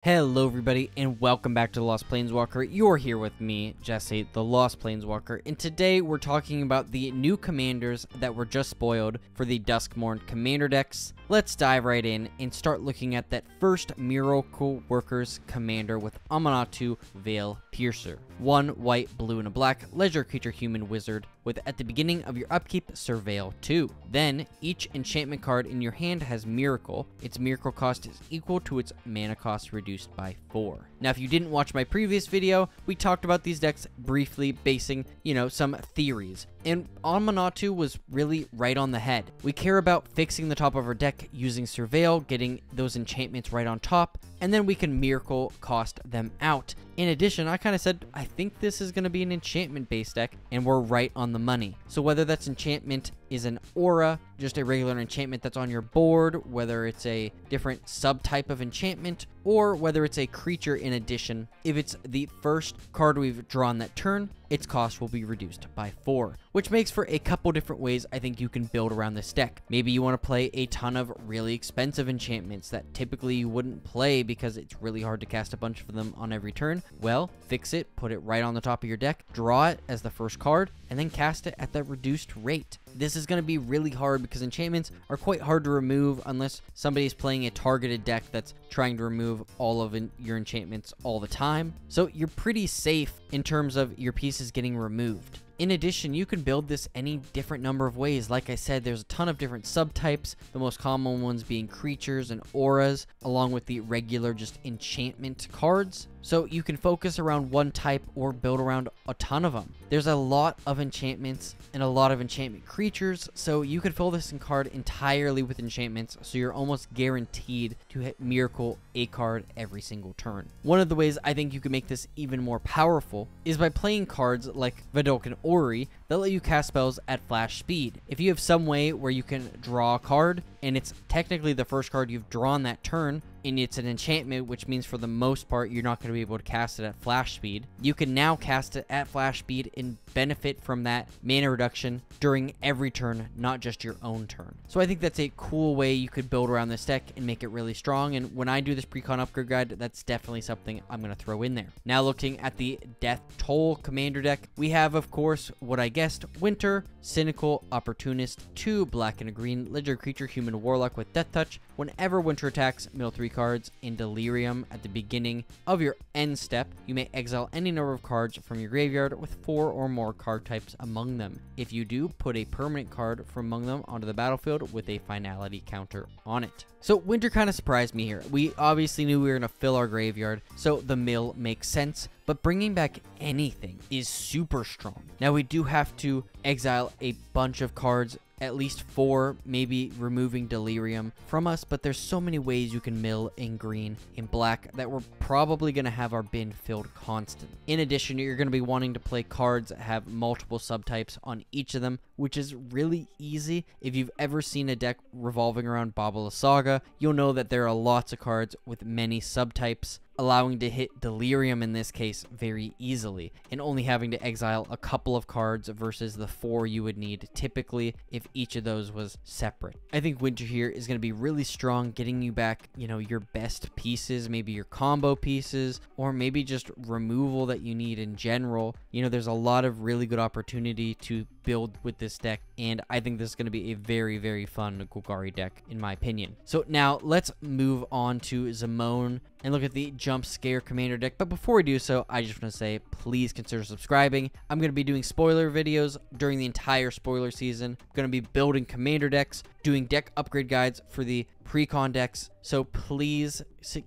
Hello everybody and welcome back to The Lost Planeswalker. You're here with me, Jesse, the Lost Planeswalker, and today we're talking about the new commanders that were just spoiled for the Duskmourn commander decks. Let's dive right in and start looking at that first Miracle Workers commander with Amanatu Veil Piercer. 1 white, blue, and a black, legendary creature human wizard with at the beginning of your upkeep, Surveil 2. Then, each enchantment card in your hand has Miracle. Its Miracle cost is equal to its mana cost reduced by 4. Now, if you didn't watch my previous video, we talked about these decks briefly, basing, some theories. And Amanatu was really right on the head. We care about fixing the top of our deck using Surveil, getting those enchantments right on top, and then we can Miracle cost them out. In addition, I kind of said, I think this is going to be an enchantment-based deck, and we're right on the money. So whether that's enchantment is an aura, just a regular enchantment that's on your board, whether it's a different subtype of enchantment, or whether it's a creature in addition, if it's the first card we've drawn that turn, its cost will be reduced by 4, which makes for a couple different ways I think you can build around this deck. Maybe you want to play a ton of really expensive enchantments that typically you wouldn't play because it's really hard to cast a bunch of them on every turn. Well, fix it, put it right on the top of your deck, draw it as the first card, and then cast it at that reduced rate. This is going to be really hard because enchantments are quite hard to remove unless somebody's playing a targeted deck that's trying to remove all of your enchantments all the time. So you're pretty safe in terms of your pieces getting removed. In addition, you can build this any different number of ways. Like I said, there's a ton of different subtypes, the most common ones being creatures and auras, along with the regular just enchantment cards. So you can focus around one type or build around a ton of them. There's a lot of enchantments and a lot of enchantment creatures, so you could fill this card entirely with enchantments, so you're almost guaranteed to hit Miracle a card every single turn. One of the ways I think you can make this even more powerful is by playing cards like Vidalcan Ori that let you cast spells at flash speed. If you have some way where you can draw a card, and it's technically the first card you've drawn that turn, and it's an enchantment, which means for the most part you're not going to be able to cast it at flash speed, you can now cast it at flash speed and benefit from that mana reduction during every turn, not just your own turn. So I think that's a cool way you could build around this deck and make it really strong, and when I do this pre-con upgrade guide, that's definitely something I'm going to throw in there. Now looking at the Death Toll commander deck, we have of course what I guessed, Winter, Cynical, Opportunist, 2 black and a green, legendary creature human warlock with Death Touch. Whenever Winter attacks, mill 3 cards in Delirium at the beginning of your end step. You may exile any number of cards from your graveyard with 4 or more card types among them. If you do, put a permanent card from among them onto the battlefield with a finality counter on it. So Winter kind of surprised me here. We obviously knew we were going to fill our graveyard, so the mill makes sense, but bringing back anything is super strong. Now we do have to exile a bunch of cards, at least 4, maybe removing Delirium from us, but there's so many ways you can mill in green, in black, that we're probably going to have our bin filled constant. In addition, you're going to be wanting to play cards that have multiple subtypes on each of them, which is really easy. If you've ever seen a deck revolving around Babala Saga, you'll know that there are lots of cards with many subtypes, allowing to hit Delirium in this case very easily, and only having to exile a couple of cards versus the 4 you would need typically if each of those was separate. I think Winter here is going to be really strong, getting you back, your best pieces, maybe your combo pieces, or maybe just removal that you need in general. There's a lot of really good opportunity to build with this deck, and I think this is going to be a very, very fun Golgari deck in my opinion. So now let's move on to Duskmourn and look at the Jump Scare commander deck. But before we do so, I just want to say, please consider subscribing. I'm going to be doing spoiler videos during the entire spoiler season. I'm going to be building commander decks, doing deck upgrade guides for the pre-con decks, so please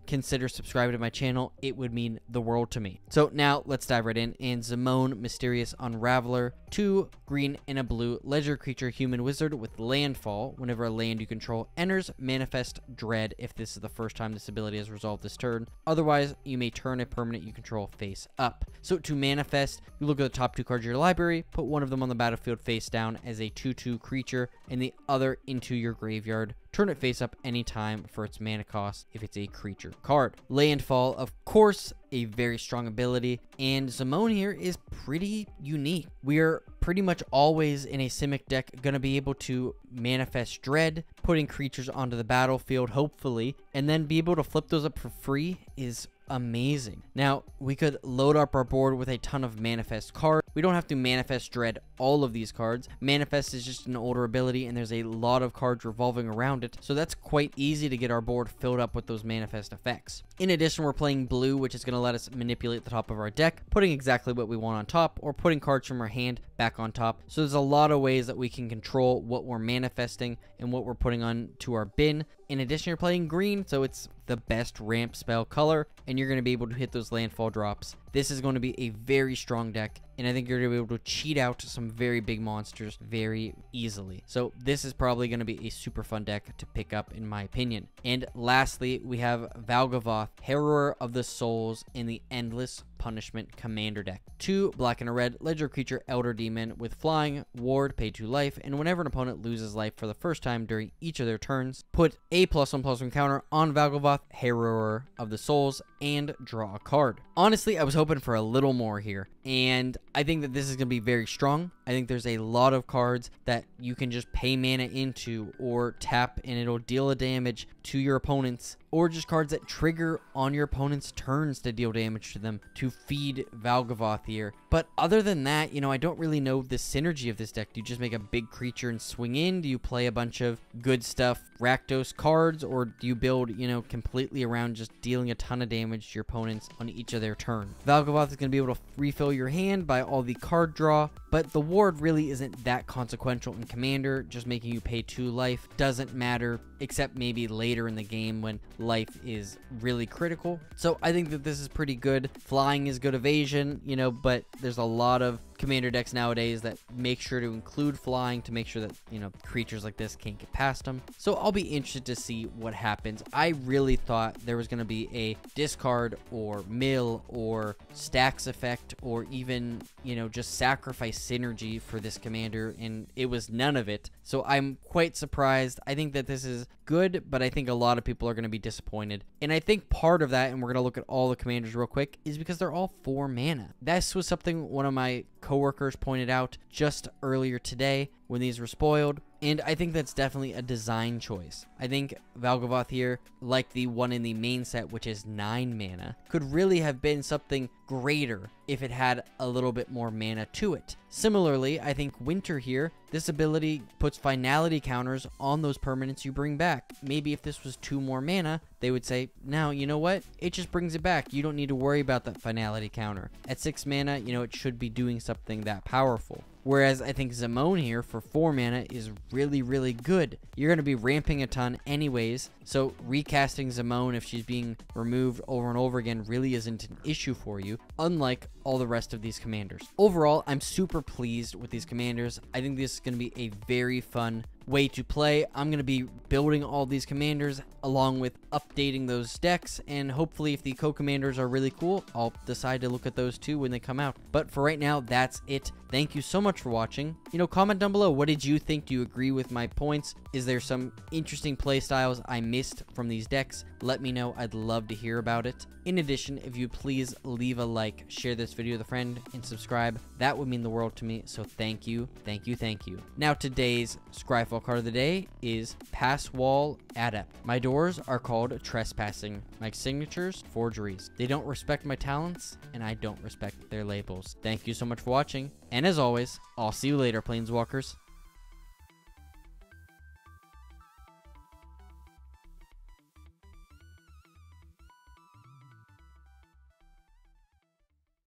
consider subscribing to my channel. It would mean the world to me. So now let's dive right in. And Duskmourn, Mysterious Unraveler, 2 green and a blue, legendary creature human wizard with landfall. Whenever a land you control enters, manifest Dread if this is the first time this ability has resolved this turn. Otherwise, you may turn a permanent you control face up. So to manifest, you look at the top 2 cards of your library, put one of them on the battlefield face down as a 2/2 creature, and the other into your graveyard. Turn it face up anytime for its mana cost if it's a creature card. Landfall, of course, a very strong ability, and Duskmourn here is pretty unique. We are pretty much always in a Simic deck going to be able to manifest Dread, putting creatures onto the battlefield, hopefully, and then be able to flip those up for free is amazing. Now, we could load up our board with a ton of Manifest cards. We don't have to Manifest Dread all of these cards. Manifest is just an older ability, and there's a lot of cards revolving around it, so that's quite easy to get our board filled up with those Manifest effects. In addition, we're playing blue, which is going to let us manipulate the top of our deck, putting exactly what we want on top, or putting cards from our hand back on top. So there's a lot of ways that we can control what we're manifesting and what we're putting on to our bin. In addition, you're playing green, so it's the best ramp spell color, and you're going to be able to hit those landfall drops. This is going to be a very strong deck, and I think you're going to be able to cheat out some very big monsters very easily. So this is probably going to be a super fun deck to pick up, in my opinion. And lastly, we have Valgavoth, Harrower of the Souls, in the Endless Punishment Commander deck. 2 black and a red, Ledger Creature, Elder Demon, with flying, ward, pay 2 life, and whenever an opponent loses life for the first time during each of their turns, put a +1/+1 counter on Valgavoth, Harrower of the Souls, and draw a card. Honestly, I was hoping for a little more here, and I think that this is going to be very strong. I think there's a lot of cards that you can just pay mana into or tap and it'll deal a damage to your opponents, or just cards that trigger on your opponent's turns to deal damage to them to feed Valgavoth here. But other than that, you know, I don't really know the synergy of this deck. Do you just make a big creature and swing in? Do you play a bunch of good stuff, Rakdos cards, or do you build, you know, completely around just dealing a ton of damage to your opponents on each of their turn? Valgavoth is going to be able to refill your hand by all the card draw, but the ward really isn't that consequential in Commander. Just making you pay 2 life doesn't matter, except maybe later in the game when life is really critical. So I think that this is pretty good. Flying is good evasion, you know, but there's a lot of Commander decks nowadays that make sure to include flying to make sure that, you know, creatures like this can't get past them. So I'll be interested to see what happens. I really thought there was going to be a discard or mill or stacks effect or even, you know, just sacrifice synergy for this commander, and it was none of it. So I'm quite surprised. I think that this is good, but I think a lot of people are going to be disappointed. And I think part of that, and we're going to look at all the commanders real quick, is because they're all 4 mana. This was something one of my coworkers pointed out just earlier today when these were spoiled, and I think that's definitely a design choice. I think Valgavoth here, like the one in the main set, which is 9 mana, could really have been something greater if it had a little bit more mana to it. Similarly, I think Winter here, this ability puts finality counters on those permanents you bring back. Maybe if this was 2 more mana, they would say, now, you know what? It just brings it back. You don't need to worry about that finality counter. At 6 mana, you know, it should be doing something that powerful. Whereas I think Duskmourn here for 4 mana is really, really good. You're going to be ramping a ton anyways, so recasting Duskmourn if she's being removed over and over again really isn't an issue for you, unlike all the rest of these commanders. Overall, I'm super pleased with these commanders. I think this is going to be a very fun way to play. I'm going to be building all these commanders along with updating those decks, and hopefully if the co-commanders are really cool, I'll decide to look at those too when they come out. But for right now, that's it. Thank you so much for watching. You know, comment down below, what did you think? Do you agree with my points? Is there some interesting play styles I missed from these decks? Let me know. I'd love to hear about it. In addition, if you please leave a like, share this video with a friend, and subscribe, that would mean the world to me. So thank you, thank you, thank you. Now today's Scryfall card of the day is Pass Wall Adept. My doors are called trespassing. My signatures, forgeries. They don't respect my talents, and I don't respect their labels. Thank you so much for watching, and as always, I'll see you later, Planeswalkers.